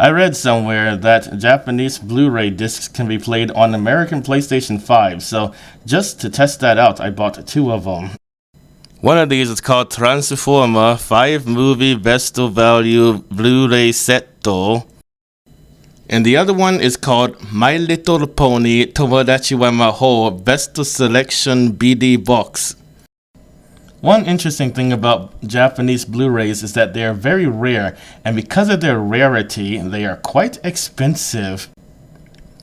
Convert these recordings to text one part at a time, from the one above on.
I read somewhere that Japanese Blu-Ray discs can be played on American PlayStation 5, so just to test that out, I bought 2 of them. One of these is called Transformer 5 Movie Best Value Blu-Ray Set, and the other one is called My Little Pony Tomodachi wa Mahou Best Selection BD-BOX. One interesting thing about Japanese Blu-rays is that they are very rare, and because of their rarity, they are quite expensive.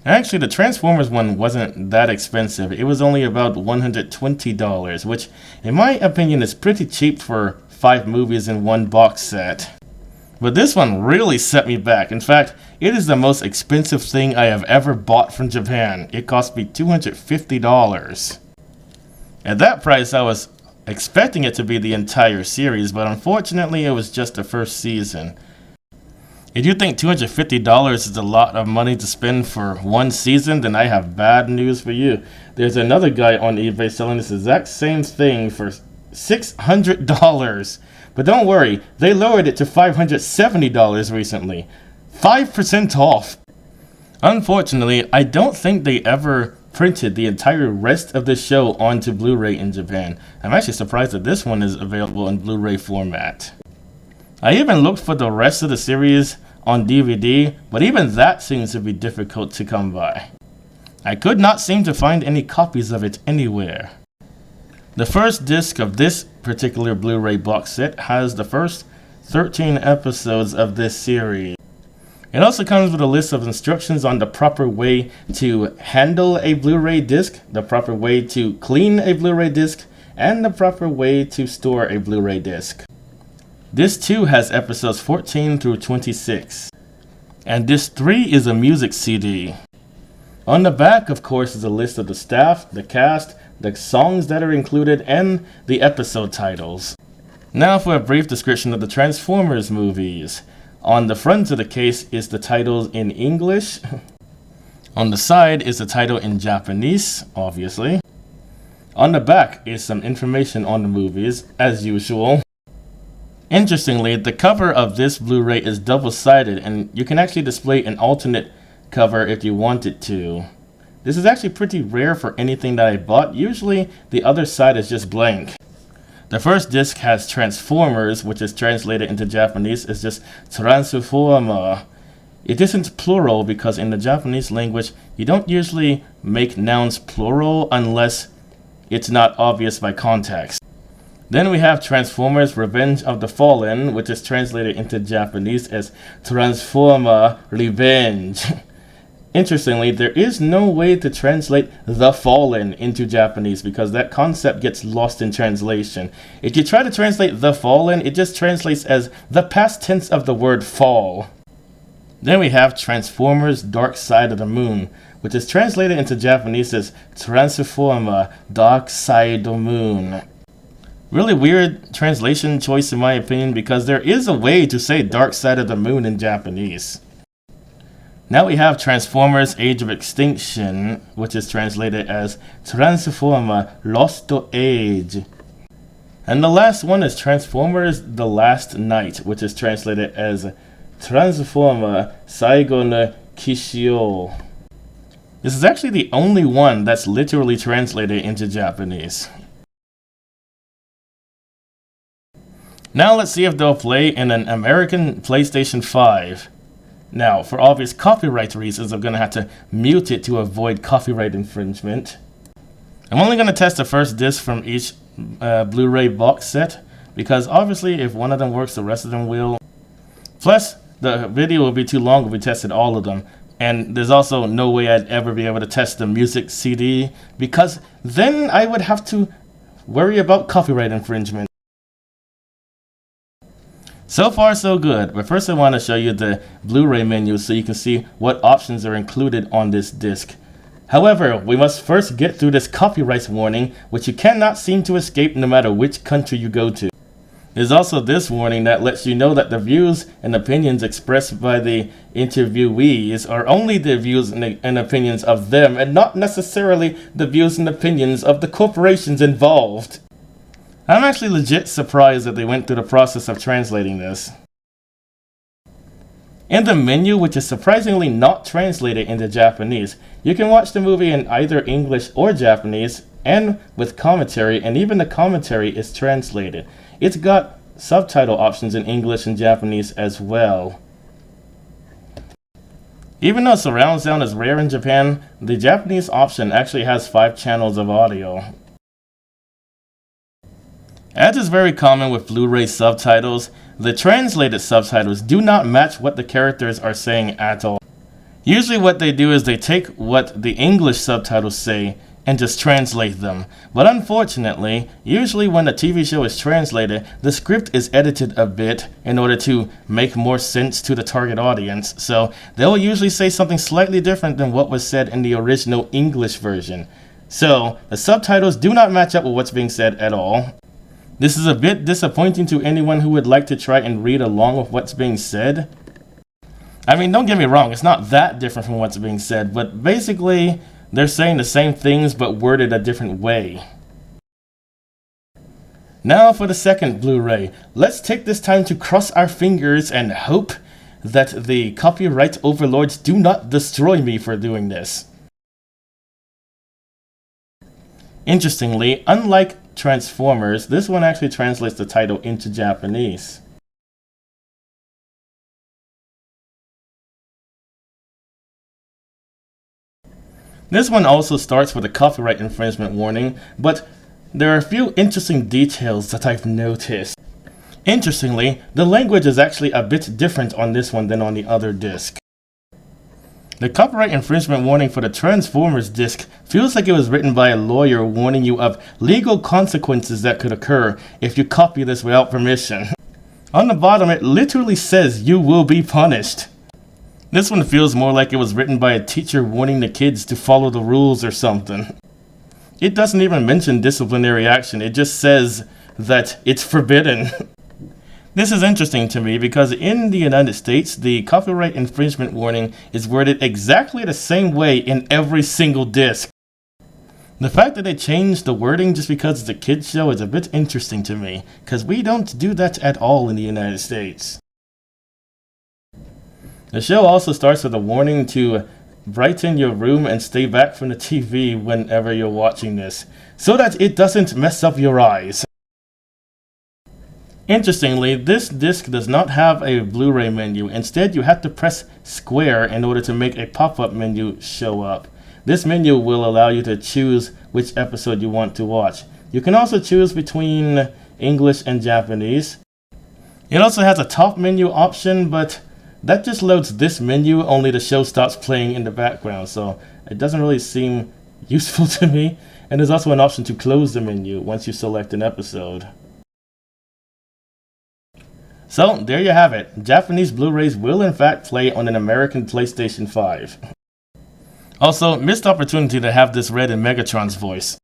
Actually, the Transformers one wasn't that expensive. It was only about $120, which, in my opinion, is pretty cheap for 5 movies in one box set. But this one really set me back. In fact, it is the most expensive thing I have ever bought from Japan. It cost me $250. At that price, I was expecting it to be the entire series, but unfortunately, it was just the first season. If you think $250 is a lot of money to spend for one season, then I have bad news for you. There's another guy on eBay selling this exact same thing for $600. But don't worry, they lowered it to $570 recently. 5% off. Unfortunately, I don't think they ever printed the entire rest of the show onto Blu-ray in Japan. I'm actually surprised that this one is available in Blu-ray format. I even looked for the rest of the series on DVD, but even that seems to be difficult to come by. I could not seem to find any copies of it anywhere. The first disc of this particular Blu-ray box set has the first 13 episodes of this series. It also comes with a list of instructions on the proper way to handle a Blu-ray disc, the proper way to clean a Blu-ray disc, and the proper way to store a Blu-ray disc. This too has episodes 14 through 26. And disc 3 is a music CD. On the back, of course, is a list of the staff, the cast, the songs that are included, and the episode titles. Now for a brief description of the Transformers movies. On the front of the case is the titles in English. On the side is the title in Japanese, obviously. On the back is some information on the movies, as usual. Interestingly, the cover of this Blu-ray is double-sided, and you can actually display an alternate cover if you wanted to. This is actually pretty rare for anything that I bought. Usually, the other side is just blank. The first disc has Transformers, which is translated into Japanese as just Transformer. It isn't plural because in the Japanese language, you don't usually make nouns plural unless it's not obvious by context. Then we have Transformers Revenge of the Fallen, which is translated into Japanese as Transformer Revenge. Interestingly, there is no way to translate The Fallen into Japanese because that concept gets lost in translation. If you try to translate The Fallen, it just translates as the past tense of the word fall. Then we have Transformers Dark Side of the Moon, which is translated into Japanese as Transformer Dark Side of the Moon. Really weird translation choice in my opinion because there is a way to say Dark Side of the Moon in Japanese. Now we have Transformers Age of Extinction, which is translated as Transformer Lost Age. And the last one is Transformers The Last Night, which is translated as Transformer Saigo no Kishio. This is actually the only one that's literally translated into Japanese. Now let's see if they'll play in an American PlayStation 5. Now, for obvious copyright reasons, I'm going to have to mute it to avoid copyright infringement. I'm only going to test the first disc from each Blu-ray box set, because obviously if one of them works, the rest of them will. Plus, the video will be too long if we tested all of them. And there's also no way I'd ever be able to test the music CD, because then I would have to worry about copyright infringement. So far so good, but first I want to show you the Blu-ray menu so you can see what options are included on this disc. However, we must first get through this copyright warning, which you cannot seem to escape no matter which country you go to. There's also this warning that lets you know that the views and opinions expressed by the interviewees are only the views and opinions of them and not necessarily the views and opinions of the corporations involved. I'm actually legit surprised that they went through the process of translating this. In the menu, which is surprisingly not translated into Japanese, you can watch the movie in either English or Japanese, and with commentary, and even the commentary is translated. It's got subtitle options in English and Japanese as well. Even though surround sound is rare in Japan, the Japanese option actually has 5 channels of audio. As is very common with Blu-ray subtitles, the translated subtitles do not match what the characters are saying at all. Usually what they do is they take what the English subtitles say and just translate them. But unfortunately, usually when a TV show is translated, the script is edited a bit in order to make more sense to the target audience. So they'll usually say something slightly different than what was said in the original English version. So the subtitles do not match up with what's being said at all. This is a bit disappointing to anyone who would like to try and read along with what's being said. I mean, don't get me wrong, it's not that different from what's being said, but basically, they're saying the same things but worded a different way. Now for the second Blu-ray. Let's take this time to cross our fingers and hope that the copyright overlords do not destroy me for doing this. Interestingly, unlike Transformers, this one actually translates the title into Japanese. This one also starts with a copyright infringement warning, but there are a few interesting details that I've noticed. Interestingly, the language is actually a bit different on this one than on the other disc. The copyright infringement warning for the Transformers disc feels like it was written by a lawyer warning you of legal consequences that could occur if you copy this without permission. On the bottom, it literally says you will be punished. This one feels more like it was written by a teacher warning the kids to follow the rules or something. It doesn't even mention disciplinary action, it just says that it's forbidden. This is interesting to me because in the United States, the copyright infringement warning is worded exactly the same way in every single disc. The fact that they changed the wording just because it's a kids show is a bit interesting to me, because we don't do that at all in the United States. The show also starts with a warning to brighten your room and stay back from the TV whenever you're watching this, so that it doesn't mess up your eyes. Interestingly, this disc does not have a Blu-ray menu. Instead, you have to press square in order to make a pop-up menu show up. This menu will allow you to choose which episode you want to watch. You can also choose between English and Japanese. It also has a top menu option, but that just loads this menu, only the show stops playing in the background, so it doesn't really seem useful to me. And there's also an option to close the menu once you select an episode. So, there you have it. Japanese Blu-rays will in fact play on an American PlayStation 5. Also, missed opportunity to have this read in Megatron's voice.